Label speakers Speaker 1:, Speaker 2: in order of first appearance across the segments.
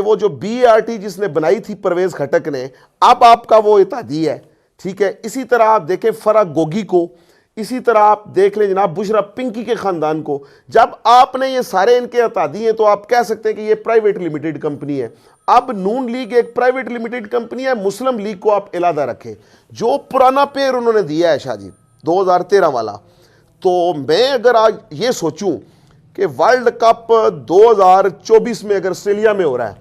Speaker 1: कि वो जो BART जिसने बनाई थी परवेज खटक ने, अब आपका वो इत्तेहादी है, ठीक है। इसी तरह आप देखें फराह गोगी को, इसी तरह आप देख लें जनाब बुशरा पिंकी के खानदान को। जब आपने ये सारे इनके इत्तेहादी हैं तो आप कह सकते हैं कि ये प्राइवेट लिमिटेड कंपनी है। अब नून लीग एक प्राइवेट लिमिटेड कंपनी है, मुस्लिम लीग को आप इलादा रखें। जो पुराना पेयर उन्होंने दिया है शाह जी 2013 वाला, तो मैं अगर आज ये सोचूं कि वर्ल्ड कप 2024 में अगर ऑस्ट्रेलिया में हो रहा है,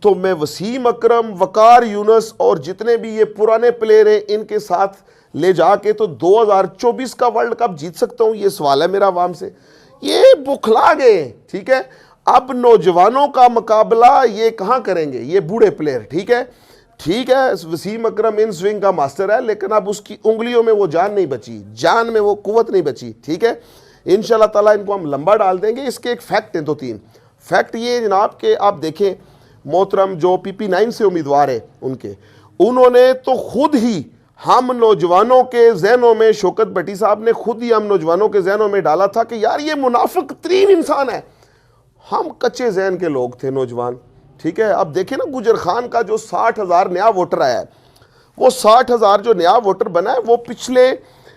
Speaker 1: तो मैं वसीम अकरम, वकार यूनुस और जितने भी ये पुराने प्लेयर हैं इनके साथ ले जाके तो 2024 का वर्ल्ड कप जीत सकता हूं। ये सवाल है मेरा आवाम से। ये बुखला गए, ठीक है। अब नौजवानों का मुकाबला ये कहां करेंगे, ये बूढ़े प्लेयर, ठीक है। ठीक है, वसीम अकरम इन स्विंग का मास्टर है, लेकिन अब उसकी उंगलियों में वो जान नहीं बची, जान में वो कुव्वत नहीं बची, ठीक है। इंशाल्लाह ताला इनको हम लंबा डाल देंगे। इसके एक फैक्ट हैं, 2-3 फैक्ट ये जनाब के आप देखें, मोहतरम जो PP9 से उम्मीदवार है उन्होंने तो खुद ही हम नौजवानों के जहनों में, शौकत भट्टी साहब ने खुद ही हम नौजवानों के जहनों में डाला था कि यार ये मुनाफिक तरीन इंसान है। हम कच्चे जहन के लोग थे नौजवान, ठीक है। अब देखें ना गुजर खान का जो 60,000 नया वोटर आया है, वो 60,000 जो नया वोटर बना है वो पिछले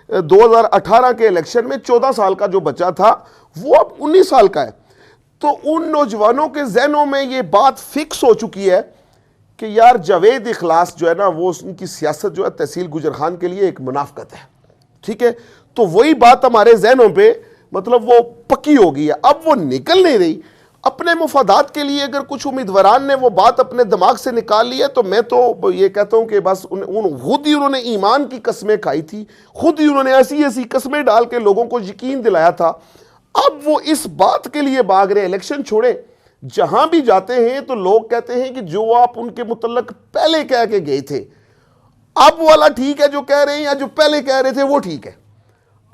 Speaker 1: 2018 के इलेक्शन में 14 साल का जो बच्चा था वो अब 19 साल का है। तो उन नौजवानों के जहनों में ये बात फिक्स हो चुकी है कि यार जावेद इखलास जो है ना, वो उनकी सियासत जो है तहसील गुजर खान के लिए एक मुनाफकत है, ठीक है। तो वही बात हमारे जहनों पे मतलब वो पक्की हो गई है, अब वो निकल नहीं रही। अपने मुफादात के लिए अगर कुछ उम्मीदवारान ने वो बात अपने दिमाग से निकाल ली है, तो मैं तो ये कहता हूं कि बस खुद ही उन्होंने ईमान की कस्में खाई थी, खुद ही उन्होंने ऐसी ऐसी कस्में डाल के लोगों को यकीन दिलाया था। अब वो इस बात के लिए भाग रहे, इलेक्शन छोड़े, जहां भी जाते हैं तो लोग कहते हैं कि जो आप उनके मुतल्लक पहले कह के गए थे, अब वाला ठीक है जो कह रहे हैं, या जो पहले कह रहे थे वो ठीक है।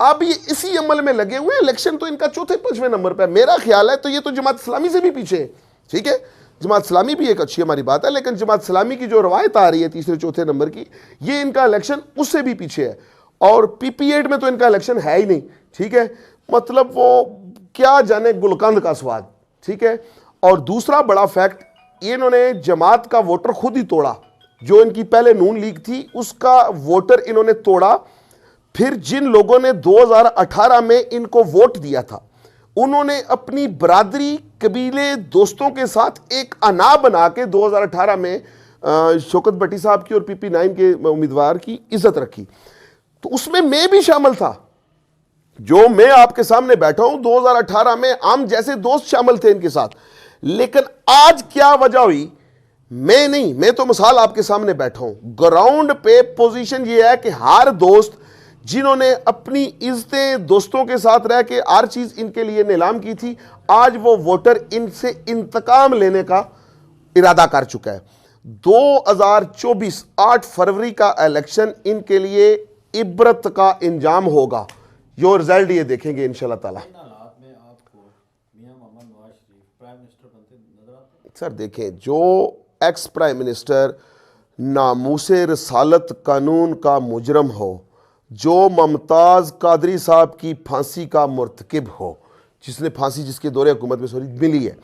Speaker 1: अब ये इसी अमल में लगे हुए हैं। इलेक्शन तो इनका 4-5वें नंबर पे है मेरा ख्याल है। तो ये तो जमात इस्लामी से भी पीछे है, ठीक है। जमात इस्लामी भी एक अच्छी हमारी बात है, लेकिन जमात इस्लामी की जो रवायत आ रही है 3-4 नंबर की, ये इनका इलेक्शन उससे भी पीछे है। और PP8 में तो इनका इलेक्शन है ही नहीं, ठीक है। मतलब वो क्या जाने गुलकंद का स्वाद, ठीक है। और दूसरा बड़ा फैक्ट, इन्होंने जमात का वोटर खुद ही तोड़ा। जो इनकी पहले नून लीग थी उसका वोटर इन्होंने तोड़ा। फिर जिन लोगों ने 2018 में इनको वोट दिया था, उन्होंने अपनी बरादरी, कबीले, दोस्तों के साथ एक अना बना के 2018 में शौकत भट्टी साहब की और PP9 के उम्मीदवार की इज्जत रखी। तो उसमें मैं भी शामिल था। जो मैं आपके सामने बैठा हूं 2018 में, हम जैसे दोस्त शामिल थे इनके साथ। लेकिन आज क्या वजह हुई, मैं नहीं, मैं तो मिसाल आपके सामने बैठा हूं। ग्राउंड पे पोजीशन ये है कि हर दोस्त जिन्होंने अपनी इज्जतें दोस्तों के साथ रह के हर चीज इनके लिए नीलाम की थी, आज वो वोटर इनसे इंतकाम लेने का इरादा कर चुका है। 2024 8 फरवरी का इलेक्शन इनके लिए इबरत का इंजाम होगा। जो रिजल्ट ये देखेंगे इंशाल्लाह ताला। सर देखें, जो एक्स प्राइम मिनिस्टर नामूसे रसालत कानून का मुजरम हो, जो मुमताज़ कादरी साहब की फांसी का मुर्तकिब हो, जिसने फांसी जिसके दौरे हुकूमत में सॉरी मिली है,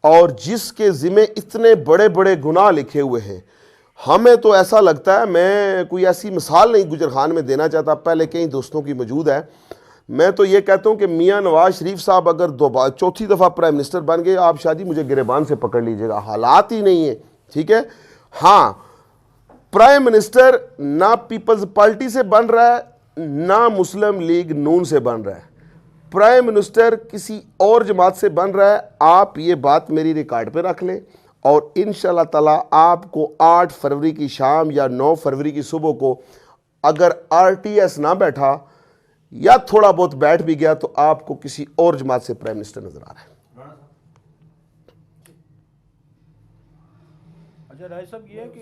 Speaker 1: और जिसके ज़िम्मे इतने बड़े बड़े गुनाह लिखे हुए हैं, हमें तो ऐसा लगता है, मैं कोई ऐसी मिसाल नहीं गुजर खान में देना चाहता, पहले कई दोस्तों की मौजूद है। मैं तो ये कहता हूँ कि मियाँ नवाज शरीफ साहब अगर चौथी दफ़ा प्राइम मिनिस्टर बन गए, आप शादी मुझे गिरेबान से पकड़ लीजिएगा, हालात ही नहीं है, ठीक है। हाँ, प्राइम मिनिस्टर ना पीपल्स पार्टी से बन रहा है, ना मुस्लिम लीग नून से बन रहा है, प्राइम मिनिस्टर किसी और जमात से बन रहा है। आप ये बात मेरी रिकॉर्ड पे रख लें, और इंशाल्लाह ताला आपको 8 फरवरी की शाम या 9 फरवरी की सुबह को अगर RTS ना बैठा या थोड़ा बहुत बैठ भी गया, तो आपको किसी और जमात से प्राइम मिनिस्टर नजर आ रहा है।
Speaker 2: अच्छा राय साहब, ये है कि